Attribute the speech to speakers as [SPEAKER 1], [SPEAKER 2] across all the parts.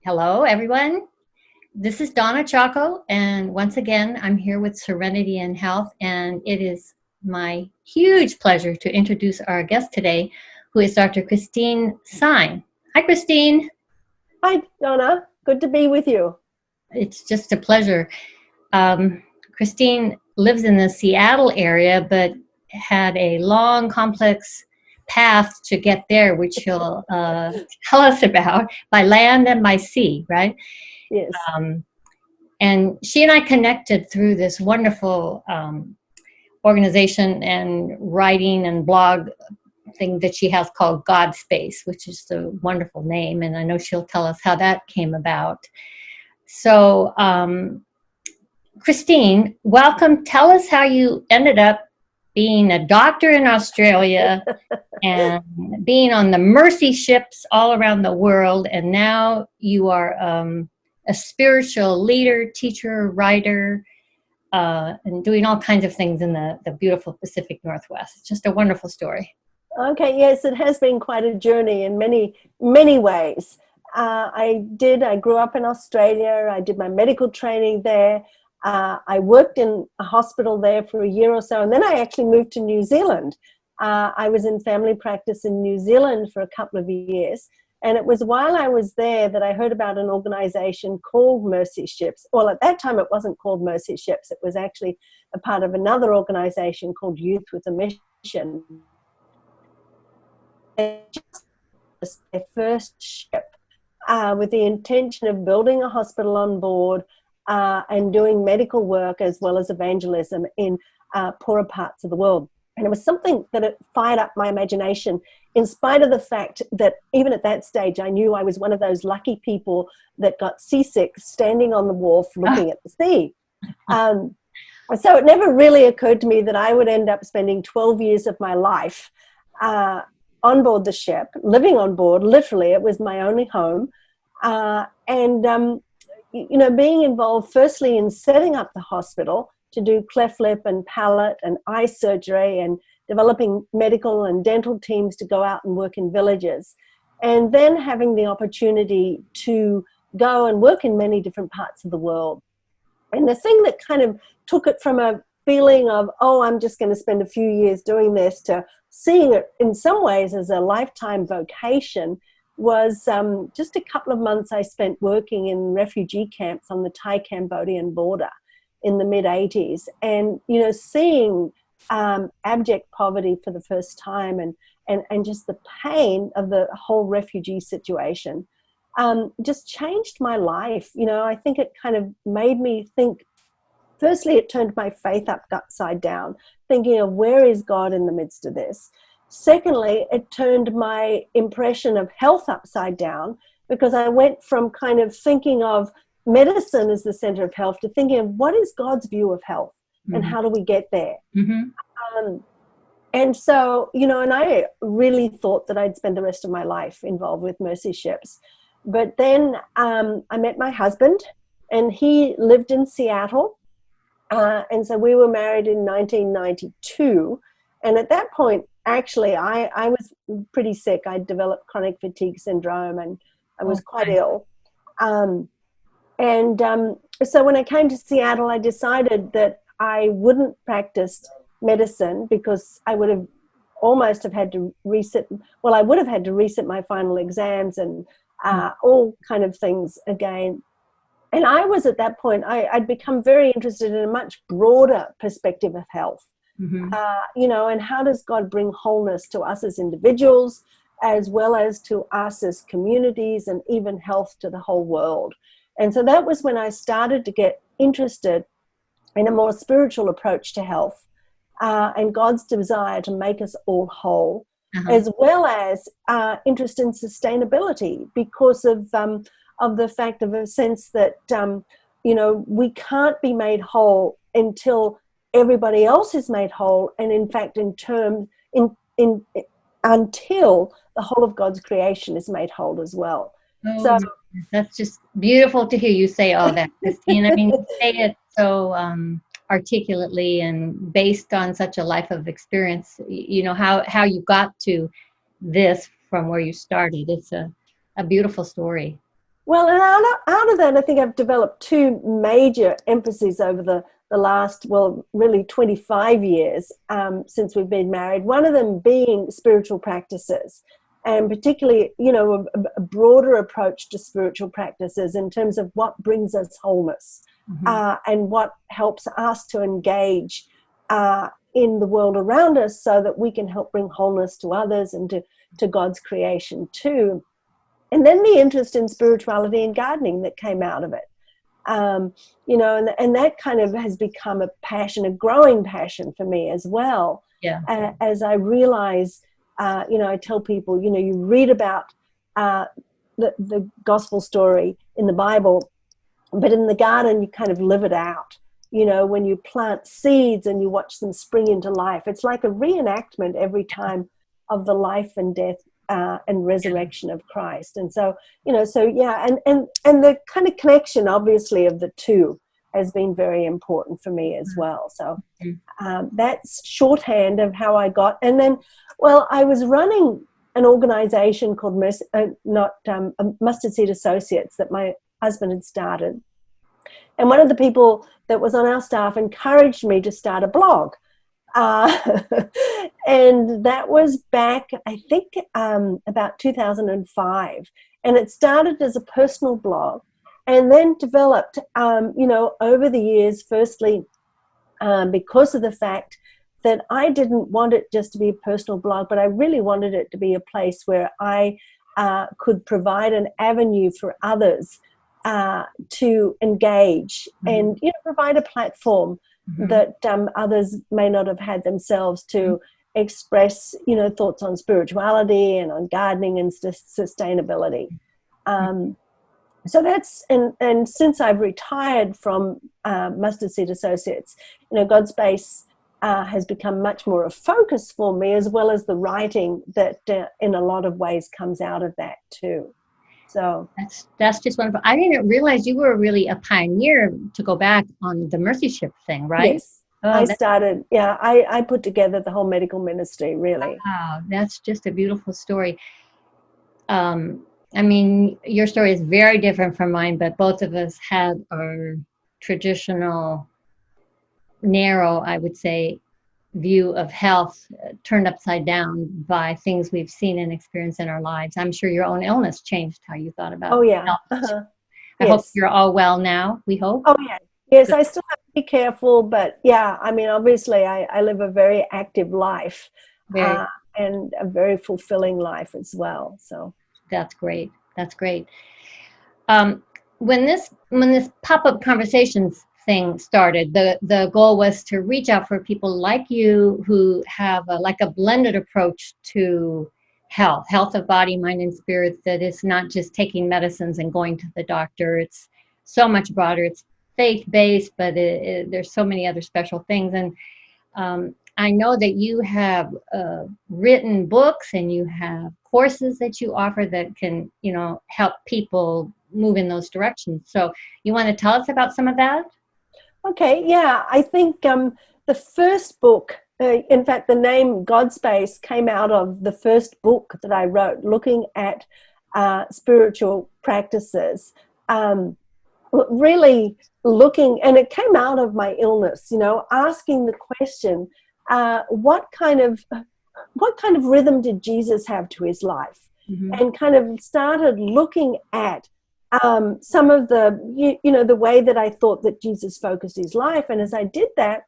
[SPEAKER 1] Hello, everyone. This is Donna Chacko, and once again, I'm here with Serenity and Health, and it is my huge pleasure to introduce our guest today, who is Dr. Christine Sine. Hi, Christine.
[SPEAKER 2] Hi, Donna. Good to be with you.
[SPEAKER 1] It's just a pleasure. Christine lives in the Seattle area, but had a long, complex path to get there, which she'll tell us about by land and by sea, right?
[SPEAKER 2] Yes.
[SPEAKER 1] And she and I connected through this wonderful organization and writing and blog thing that she has called Godspace, which is a wonderful name. And I know she'll tell us how that came about. So, Christine, welcome. Tell us how you ended up being a doctor in Australia and being on the mercy ships all around the world. And now you are a spiritual leader, teacher, writer, and doing all kinds of things in the beautiful Pacific Northwest. It's just a wonderful story.
[SPEAKER 2] Okay, yes, it has been quite a journey in many ways. I grew up in Australia. I did my medical training there. I worked in a hospital there for a year or so, and then I actually moved to New Zealand. I was in family practice in New Zealand for a couple of years, and it was while I was there that I heard about an organization called Mercy Ships. Well, at that time it wasn't called Mercy Ships. It was actually a part of another organization called Youth with a Mission. Just their first ship with the intention of building a hospital on board and doing medical work as well as evangelism in poorer parts of the world. And it was something that it fired up my imagination, in spite of the fact that even at that stage, I knew I was one of those lucky people that got seasick standing on the wharf looking at the sea. So it never really occurred to me that I would end up spending 12 years of my life on board the ship, living on board. Literally, it was my only home. Being involved firstly in setting up the hospital to do cleft lip and palate and eye surgery, and developing medical and dental teams to go out and work in villages. And then having the opportunity to go and work in many different parts of the world. And the thing that kind of took it from a feeling of, oh, I'm just going to spend a few years doing this, to seeing it in some ways as a lifetime vocation was just a couple of months I spent working in refugee camps on the Thai-Cambodian border in the mid-'80s, and seeing abject poverty for the first time, and just the pain of the whole refugee situation just changed my life. I think it kind of made me think. Firstly, it turned my faith upside down, thinking of where is God in the midst of this. Secondly, it turned my impression of health upside down, because I went from kind of thinking of medicine as the center of health to thinking of what is God's view of health, and how do we get there? And so, and I really thought that I'd spend the rest of my life involved with Mercy Ships. But then I met my husband, and he lived in Seattle. And so we were married in 1992. And at that point, actually, I was pretty sick. I developed chronic fatigue syndrome, and I was quite ill. So when I came to Seattle, I decided that I wouldn't practice medicine, because I would have almost have had to reset. Well, I would have had to reset my final exams and all kind of things again. And I was at that point, I'd become very interested in a much broader perspective of health. And how does God bring wholeness to us as individuals, as well as to us as communities, and even health to the whole world. And so that was when I started to get interested in a more spiritual approach to health, and God's desire to make us all whole, as well as interest in sustainability, because of the fact of a sense that, we can't be made whole until everybody else is made whole. And in fact, until the whole of God's creation is made whole as well.
[SPEAKER 1] Oh, so that's just beautiful to hear you say all that, Christine. I mean, you say it so articulately and based on such a life of experience, how you got to this from where you started. It's a beautiful story.
[SPEAKER 2] Well, and out of that, I think I've developed two major emphases over the last, well, really 25 years since we've been married. One of them being spiritual practices, and particularly, a broader approach to spiritual practices in terms of what brings us wholeness, and what helps us to engage in the world around us so that we can help bring wholeness to others and to God's creation too. And then the interest in spirituality and gardening that came out of it. And that kind of has become a passion, a growing passion for me as well.
[SPEAKER 1] Yeah.
[SPEAKER 2] As I realize, I tell people, you read about the gospel story in the Bible, but in the garden, you kind of live it out. When you plant seeds and you watch them spring into life, it's like a reenactment every time of the life and death and resurrection of Christ. And so, and the kind of connection, obviously, of the two has been very important for me as well. So that's shorthand of how I got. And then, well, I was running an organization called Mustard Seed Associates that my husband had started. And one of the people that was on our staff encouraged me to start a blog. And that was back, I think, about 2005. And it started as a personal blog and then developed, over the years, firstly, because of the fact that I didn't want it just to be a personal blog, but I really wanted it to be a place where I could provide an avenue for others to engage and provide a platform that others may not have had themselves to express thoughts on spirituality and on gardening and sustainability. So that's and since I've retired from Mustard Seed Associates, Godspace has become much more a focus for me, as well as the writing that in a lot of ways comes out of that too. So
[SPEAKER 1] that's just wonderful. I didn't realize you were really a pioneer, to go back on the mercy ship thing, right?
[SPEAKER 2] Yes. I put together the whole medical ministry, really.
[SPEAKER 1] Wow, that's just a beautiful story. I mean, your story is very different from mine, but both of us had our traditional, narrow, I would say, view of health turned upside down by things we've seen and experienced in our lives. I'm sure your own illness changed how you thought about health. I hope you're all well now, we hope.
[SPEAKER 2] Oh, yeah. Yes, I still have to be careful, but yeah, I mean, obviously I live a very active life and a very fulfilling life as well. So
[SPEAKER 1] that's great. That's great. When this pop-up conversations thing started, the goal was to reach out for people like you who have a blended approach to health of body, mind, and spirit, that is not just taking medicines and going to the doctor. It's so much broader. It's faith-based, but there's so many other special things. And I know that you have written books and you have courses that you offer that can, help people move in those directions. So you want to tell us about some of that?
[SPEAKER 2] Okay, yeah. I think the first book, in fact, the name Godspace came out of the first book that I wrote, looking at spiritual practices. Really looking, and it came out of my illness, asking the question, what kind of rhythm did Jesus have to his life? And kind of started looking at some of the, the way that I thought that Jesus focused his life. And as I did that,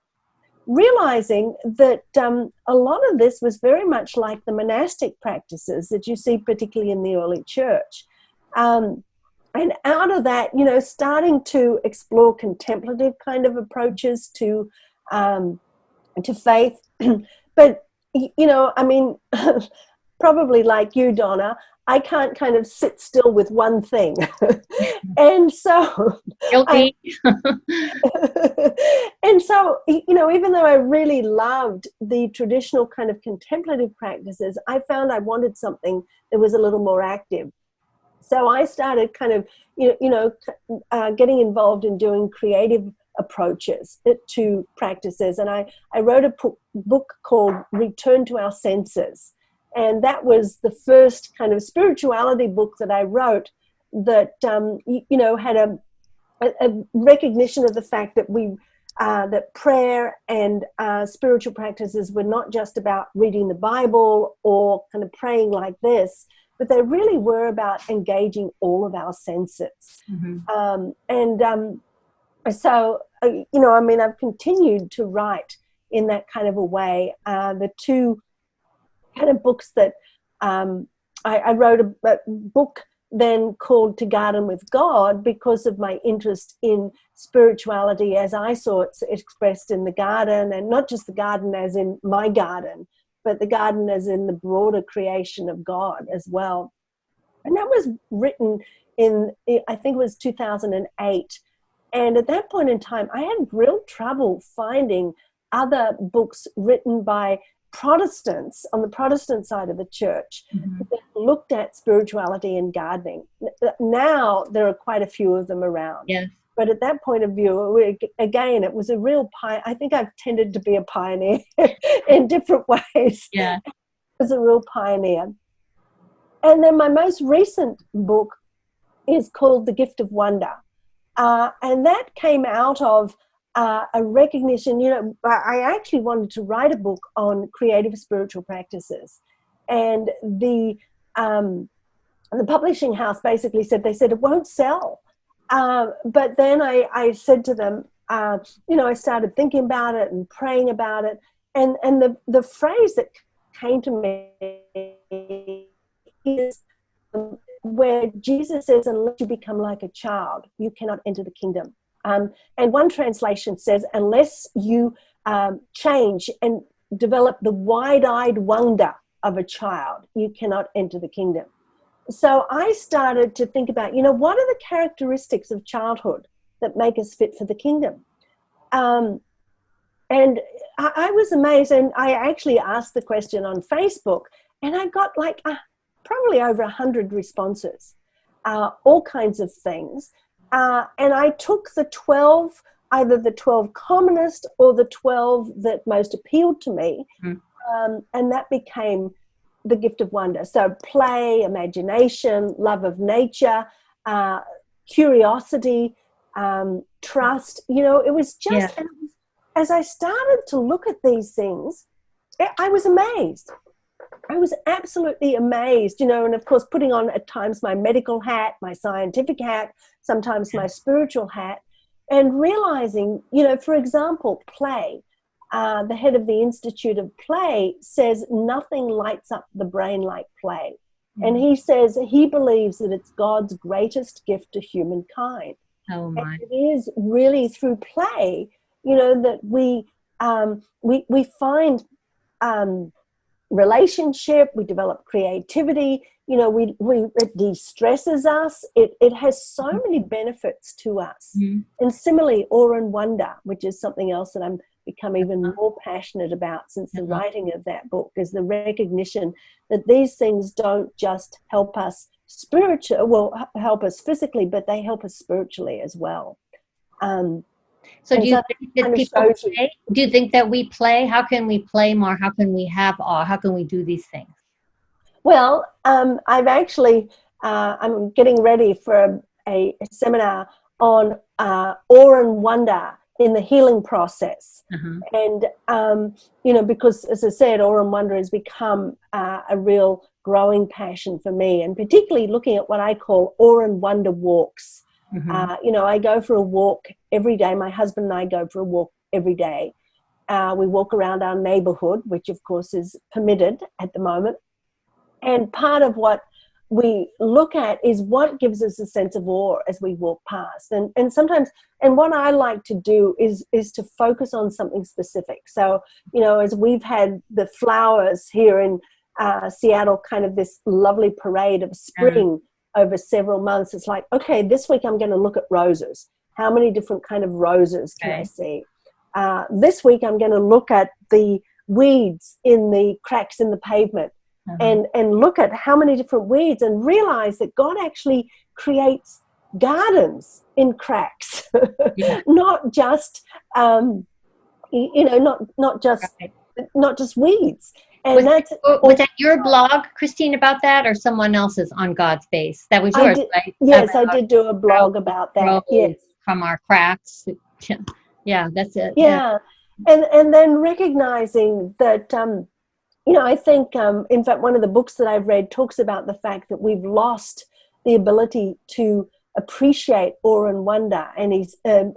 [SPEAKER 2] realizing that a lot of this was very much like the monastic practices that you see particularly in the early church. And out of that, starting to explore contemplative kind of approaches to faith. But, I mean, probably like you, Donna, I can't kind of sit still with one thing. And so,
[SPEAKER 1] guilty.
[SPEAKER 2] And so, even though I really loved the traditional kind of contemplative practices, I found I wanted something that was a little more active. So I started kind of, getting involved in doing creative approaches to practices. And I wrote a book called Return to Our Senses. And that was the first kind of spirituality book that I wrote that had a recognition of the fact that that prayer and spiritual practices were not just about reading the Bible or kind of praying like this, but they really were about engaging all of our senses. So, I've continued to write in that kind of a way. The two kind of books that I wrote a book then called To Garden with God because of my interest in spirituality as I saw it expressed in the garden, and not just the garden as in my garden, but the garden as in the broader creation of God as well. And that was written in, I think it was 2008. And at that point in time, I had real trouble finding other books written by Protestants on the Protestant side of the church that looked at spirituality and gardening. Now there are quite a few of them around.
[SPEAKER 1] Yes.
[SPEAKER 2] But at that point of view, again, it was a real I think I've tended to be a pioneer in different ways.
[SPEAKER 1] Yeah.
[SPEAKER 2] It was a real pioneer. And then my most recent book is called The Gift of Wonder. And that came out of a recognition, I actually wanted to write a book on creative spiritual practices. And the publishing house basically said it won't sell. But then I said to them, I started thinking about it and praying about it. And the phrase that came to me is where Jesus says, unless you become like a child, you cannot enter the kingdom. And one translation says, unless you change and develop the wide-eyed wonder of a child, you cannot enter the kingdom. So I started to think about, what are the characteristics of childhood that make us fit for the kingdom? And I was amazed, and I actually asked the question on Facebook, and I got probably over 100 responses, all kinds of things. And I took the 12, either the 12 commonest or the 12 that most appealed to me, and that became The Gift of Wonder. So play, imagination, love of nature, curiosity, trust. It was just, as I started to look at these things, I was amazed. I was absolutely amazed, and of course putting on at times my medical hat, my scientific hat, sometimes my spiritual hat, and realizing, for example, play. The head of the Institute of Play says nothing lights up the brain like play. And he says he believes that it's God's greatest gift to humankind.
[SPEAKER 1] Oh my.
[SPEAKER 2] And it is really through play, that we find relationship, we develop creativity, it de-stresses us. It has so many benefits to us. And similarly, awe and wonder, which is something else that I'm become even more passionate about since the writing of that book, is the recognition that these things don't just help us help us physically, but they help us spiritually as well.
[SPEAKER 1] So do you think that people play? Do you think that we play? How can we play more? How can we have awe? How can we do these things?
[SPEAKER 2] Well, I've actually, I'm getting ready for a seminar on awe and wonder in the healing process. And, because as I said, awe and wonder has become a real growing passion for me, and particularly looking at what I call awe and wonder walks. I go for a walk every day. My husband and I go for a walk every day. We walk around our neighborhood, which of course is permitted at the moment. And part of what we look at is what gives us a sense of awe as we walk past. And sometimes, and what I like to do is to focus on something specific. So, as we've had the flowers here in Seattle, kind of this lovely parade of spring over several months, it's like, okay, this week I'm going to look at roses. How many different kind of roses can I see? This week I'm going to look at the weeds in the cracks in the pavement. And look at how many different weeds, and realize that God actually creates gardens in cracks, not just, not just weeds. And
[SPEAKER 1] Was that your blog, Christine, about that, or someone else's on Godspace? That was yours, right?
[SPEAKER 2] Yes, I did do a blog about that. Yes.
[SPEAKER 1] From our cracks. Yeah, that's it.
[SPEAKER 2] Yeah. And then recognizing that, I think, in fact, one of the books that I've read talks about the fact that we've lost the ability to appreciate awe and wonder. And he's a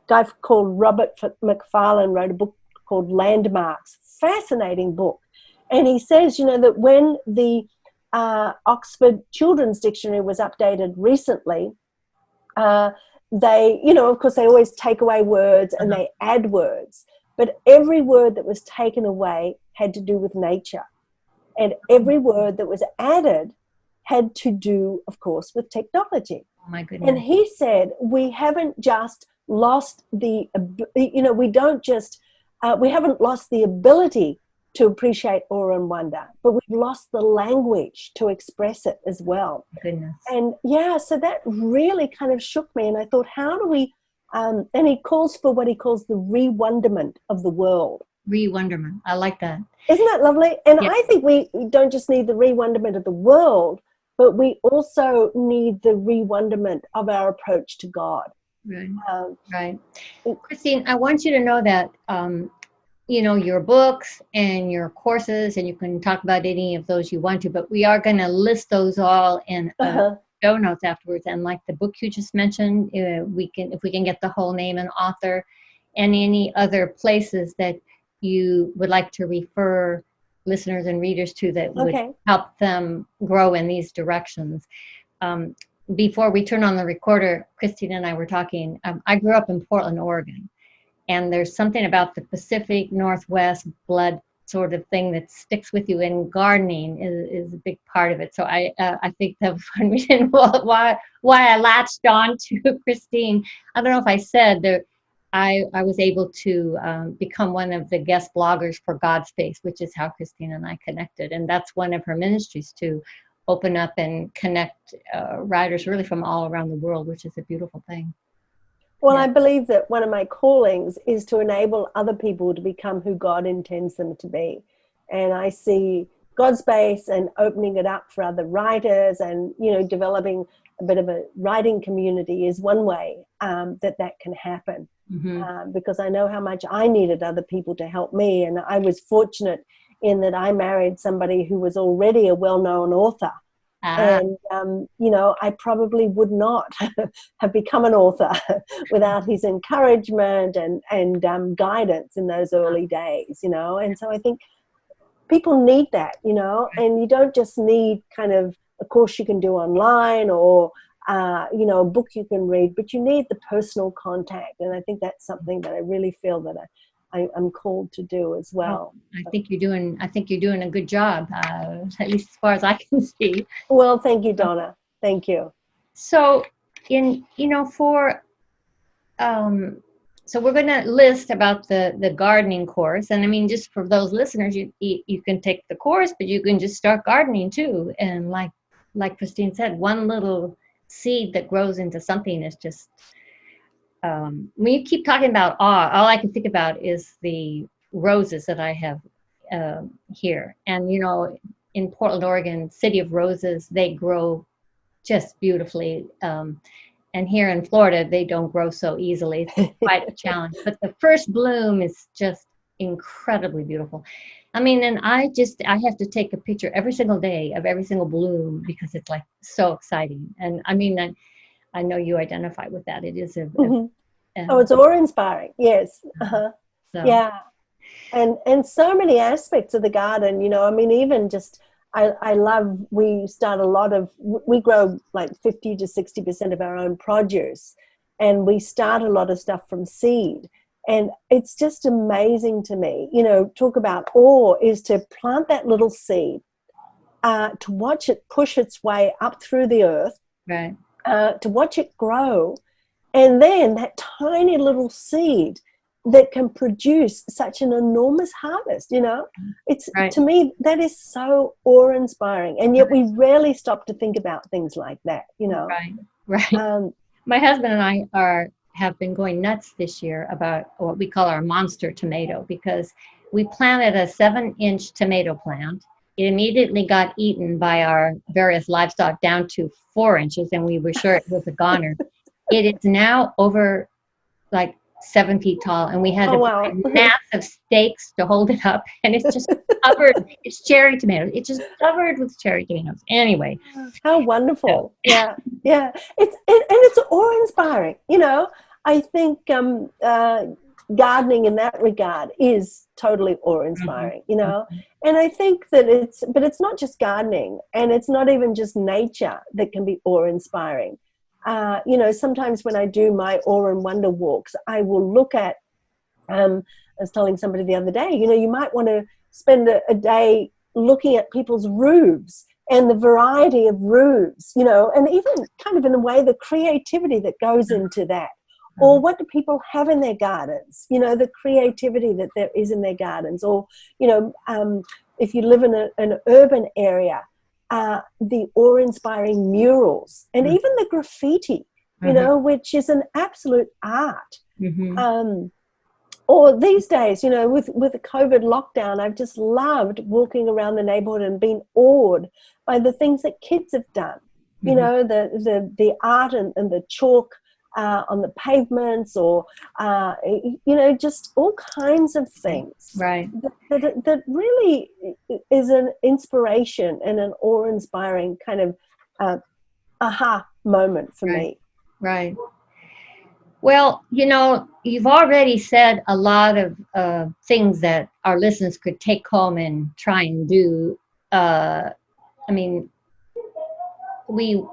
[SPEAKER 2] guy called Robert McFarlane wrote a book called Landmarks, fascinating book. And he says, that when the Oxford Children's Dictionary was updated recently, they, of course, they always take away words and they add words. But every word that was taken away had to do with nature. And every word that was added had to do, of course, with technology.
[SPEAKER 1] Oh, my goodness.
[SPEAKER 2] And he said, we haven't just lost we haven't lost the ability to appreciate awe and wonder, but we've lost the language to express it as well.
[SPEAKER 1] Goodness.
[SPEAKER 2] And so that really kind of shook me. And I thought, how do we, and he calls for what he calls the re-wonderment of the world.
[SPEAKER 1] Re-wonderment. I like that.
[SPEAKER 2] Isn't that lovely? And
[SPEAKER 1] yeah.
[SPEAKER 2] I think we don't just need the re-wonderment of the world, but we also need the re-wonderment of our approach to God.
[SPEAKER 1] Right. Right. Christine, I want you to know that, your books and your courses, and you can talk about any of those you want to, but we are going to list those all in show notes afterwards. And like the book you just mentioned, if we can get the whole name and author, and any other places that you would like to refer listeners and readers to that would help them grow in these directions. Before we turn on the recorder, Christine and I were talking. I grew up in Portland, Oregon, and there's something about the Pacific Northwest blood sort of thing that sticks with you, and gardening is a big part of it. So I think that was one reason why I latched on to Christine. I don't know if I said that I was able to become one of the guest bloggers for Godspace, which is how Christine and I connected, and that's one of her ministries to open up and connect writers really from all around the world, which is a beautiful thing.
[SPEAKER 2] Well, I believe that one of my callings is to enable other people to become who God intends them to be. And I see Godspace and opening it up for other writers and, developing a bit of a writing community is one way that can happen. Mm-hmm. Because I know how much I needed other people to help me. And I was fortunate in that I married somebody who was already a well-known author. And, I probably would not have become an author without his encouragement and guidance in those early days, And so I think people need that, and you don't just need kind of a course you can do online or, a book you can read, but you need the personal contact. And I think that's something that I really feel that I'm called to do as well.
[SPEAKER 1] I think you're doing a good job, at least as far as I can see.
[SPEAKER 2] Well, thank you, Donna. Thank you.
[SPEAKER 1] So so we're going to list about the gardening course. And I mean, just for those listeners, you can take the course, but you can just start gardening too. And like Christine said, one little seed that grows into something is just, when you keep talking about awe, all I can think about is the roses that I have here. And, in Portland, Oregon, City of Roses, they grow just beautifully. And here in Florida, they don't grow so easily. It's quite a challenge. But the first bloom is just incredibly beautiful. I mean, and I have to take a picture every single day of every single bloom because it's like so exciting. And I mean, I know you identify with that. It is
[SPEAKER 2] it's awe-inspiring. Yes. So. Yeah. And so many aspects of the garden, even just, I love, we grow like 50 to 60% of our own produce, and we start a lot of stuff from seed. And it's just amazing to me, talk about awe is to plant that little seed, to watch it push its way up through the earth,
[SPEAKER 1] right?
[SPEAKER 2] To watch it grow. And then that tiny little seed that can produce such an enormous harvest, it's right. To me, that is so awe-inspiring. And yet we rarely stop to think about things like that,
[SPEAKER 1] Right. My husband and I have been going nuts this year about what we call our monster tomato, because we planted a 7-inch tomato plant. It immediately got eaten by our various livestock down to 4 inches, and we were sure it was a goner. It is now over like 7 feet tall, and we had
[SPEAKER 2] Oh,
[SPEAKER 1] to
[SPEAKER 2] wow.
[SPEAKER 1] buy massive stakes to hold it up, and it's just covered. It's cherry tomatoes. It's just covered with cherry tomatoes. Anyway,
[SPEAKER 2] How wonderful. Yeah, yeah. And it's awe-inspiring. You know, I think gardening in that regard is totally awe-inspiring, you know. And I think that it's not just gardening, and it's not even just nature that can be awe-inspiring. You know, sometimes when I do my awe and wonder walks, I will look at, I was telling somebody the other day, you know, you might want to spend a day looking at people's roofs and the variety of roofs, you know, and even kind of in a way the creativity that goes into that. Or what do people have in their gardens? You know, the creativity that there is in their gardens. Or, you know, if you live in an urban area, the awe-inspiring murals and even the graffiti, you know, which is an absolute art. Or these days, you know, with the COVID lockdown, I've just loved walking around the neighborhood and being awed by the things that kids have done. You know, the art and the chalk on the pavements, or you know, just all kinds of things.
[SPEAKER 1] right.
[SPEAKER 2] That really is an inspiration and an awe-inspiring kind of aha moment for me.
[SPEAKER 1] Right. Well, you know, you've already said a lot of things that our listeners could take home and try and do. I mean, we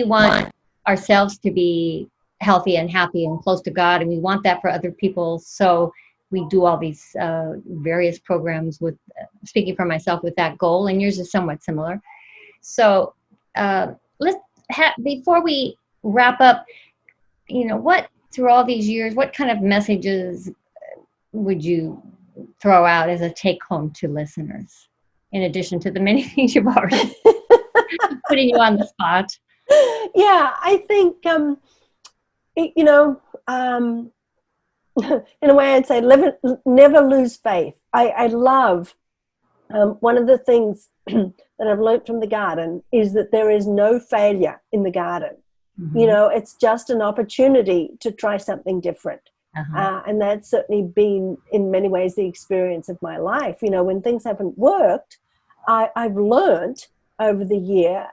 [SPEAKER 1] want ourselves to be healthy and happy and close to God, and we want that for other people. So we do all these various programs with, speaking for myself, with that goal, and yours is somewhat similar. So before we wrap up, you know, what, through all these years, what kind of messages would you throw out as a take home to listeners, in addition to the many things you've already putting you on the spot?
[SPEAKER 2] Yeah, I think, you know, in a way I'd say never lose faith. I love, one of the things that I've learned from the garden is that there is no failure in the garden. You know, it's just an opportunity to try something different. And that's certainly been, in many ways, the experience of my life. You know, when things haven't worked, I've learned over the years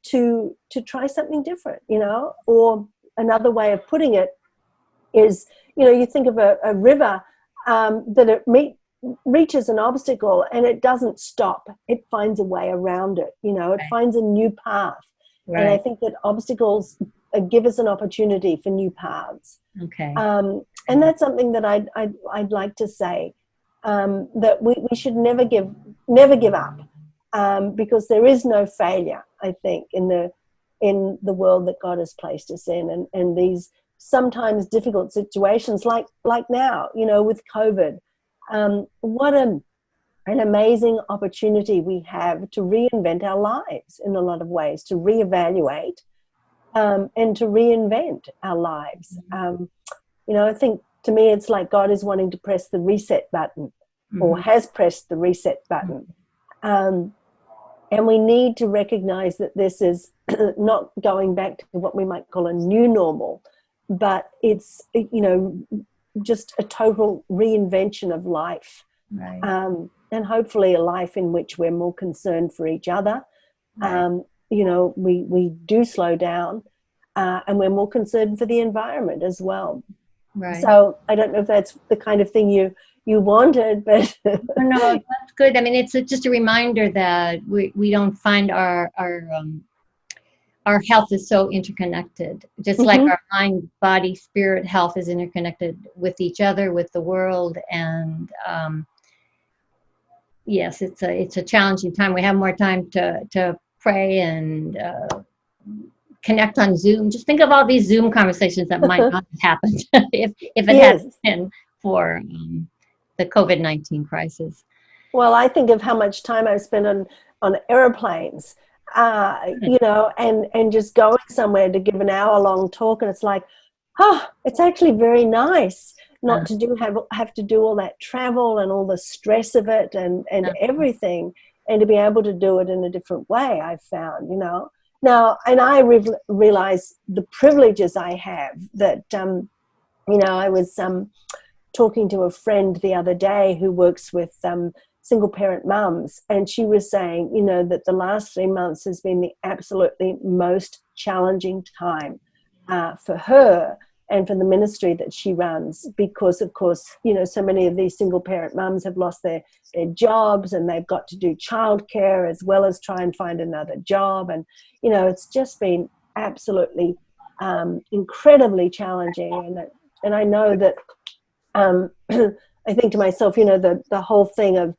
[SPEAKER 2] to try something different. You know, or another way of putting it is, you know, you think of a river that it reaches an obstacle and it doesn't stop. It finds a way around it. You know, it finds a new path. Right. And I think that obstacles give us an opportunity for new paths. Okay. And that's something that I'd like to say, that we should never give up, because there is no failure, I think, in the world that God has placed us in, and these sometimes difficult situations like now, you know, with COVID. What an amazing opportunity we have to reinvent our lives in a lot of ways, to reevaluate and to reinvent our lives. You know, I think, to me, it's like God is wanting to press the reset button, or has pressed the reset button. And we need to recognize that this is not going back to what we might call a new normal, but it's, you know, just a total reinvention of life. Right. And hopefully a life in which we're more concerned for each other. Right. You know, we do slow down, and we're more concerned for the environment as well. Right. So I don't know if that's the kind of thing you wanted, but
[SPEAKER 1] no, that's good. I mean, it's just a reminder that we don't find our health is so interconnected, just like our mind, body, spirit health is interconnected with each other, with the world. And yes, it's a challenging time. We have more time to pray and connect on Zoom. Just think of all these Zoom conversations that might not have happened if it hadn't been for the COVID-19 crisis.
[SPEAKER 2] Well, I think of how much time I've spent on airplanes, you know, and just going somewhere to give an hour-long talk, and it's like, it's actually very nice not to have to do all that travel and all the stress of it and everything, and to be able to do it in a different way, I've found, Now, and I realize the privileges I have that, I was talking to a friend the other day who works with single parent mums, and she was saying, that the last 3 months has been the absolutely most challenging time for her and for the ministry that she runs, because of course, so many of these single parent mums have lost their jobs, and they've got to do childcare as well as try and find another job. And, it's just been absolutely incredibly challenging. And I know that I think to myself, the whole thing of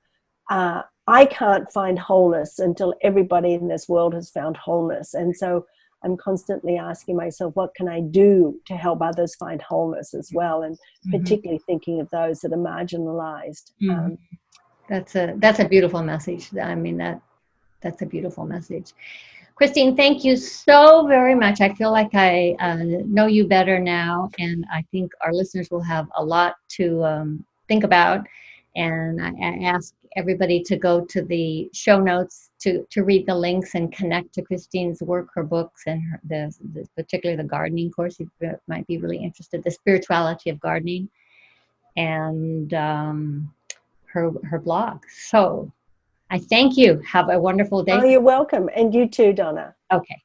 [SPEAKER 2] I can't find wholeness until everybody in this world has found wholeness. And so I'm constantly asking myself, what can I do to help others find wholeness as well? And particularly thinking of those that are marginalized.
[SPEAKER 1] That's a beautiful message. I mean, that's a beautiful message. Christine, thank you so very much. I feel like I know you better now, and I think our listeners will have a lot to think about. And I ask everybody to go to the show notes to read the links and connect to Christine's work, her books, and particularly the gardening course. You might be really interested, the spirituality of gardening, and her blog. So I thank you. Have a wonderful day.
[SPEAKER 2] Oh, you're welcome. And you too, Donna.
[SPEAKER 1] Okay.